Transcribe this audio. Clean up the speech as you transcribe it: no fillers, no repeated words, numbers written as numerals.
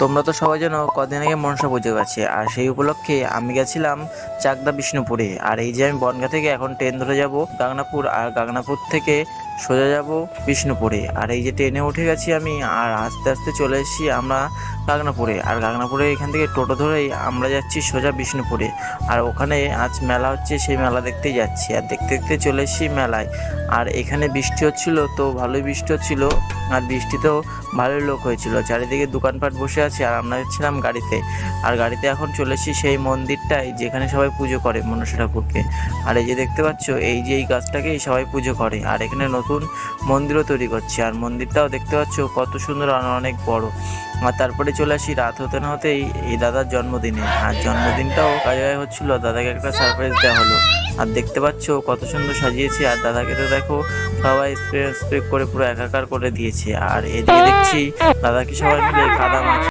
তোমরা তো সবাই জানো কদিন আগে মনসা পুজো গেছে, আর সেই উপলক্ষে আমি গেছিলাম চাকদা বিষ্ণুপুরে। আর এই যে আমি বনগাঁ থেকে এখন ট্রেন ধরে যাব গাংনাপুর, আর গাংনাপুর থেকে সোজা যাব বিষ্ণুপুরে। আর এই যে ট্রেনে উঠে গেছি আমি, আর আস্তে আস্তে চলে এসেছি আমরা গাংনাপুরে। আর গাংনাপুরে এখান থেকে টোটো ধরেই আমরা যাচ্ছি সোজা বিষ্ণুপুরে। আর ওখানে আজ মেলা হচ্ছে, সেই মেলা দেখতেই যাচ্ছি। আর দেখতে দেখতে চলে এসেছি মেলায়। আর এখানে বৃষ্টি হচ্ছিল, তো ভালোই বৃষ্টি হচ্ছিল। আর বৃষ্টিতেও ভালোই লোক হয়েছিল, চারিদিকে দোকানপাট বসে আছে। আর আমরা ছিলাম গাড়িতে, আর গাড়িতে এখন চলে এসেছি সেই মন্দিরটায় যেখানে সবাই পুজো করে মনসা ঠাকুরকে। আর এই যে দেখতে পাচ্ছ, এই যে এই গাছটাকেই সবাই পুজো করে। আর এখানে নতুন মন্দিরও তৈরি করছে, আর মন্দিরটাও দেখতে পাচ্ছ কত সুন্দর আর অনেক বড়। আর তারপরে চলে আসি রাত হতে না হতেই এই দাদার জন্মদিনে। আর জন্মদিনটাও কাজে হচ্ছিল, দাদাকে একটা সারপ্রাইজ দেওয়া হলো। আর দেখতে পাচ্ছ কত সুন্দর সাজিয়েছে। আর দাদাকে তো দেখো সবাই স্প্রে স্প্রে করে পুরো একাকার করে দিয়েছে। আর এদিকে দেখছি দাদাকে সবাই মিলে কাদা মাছ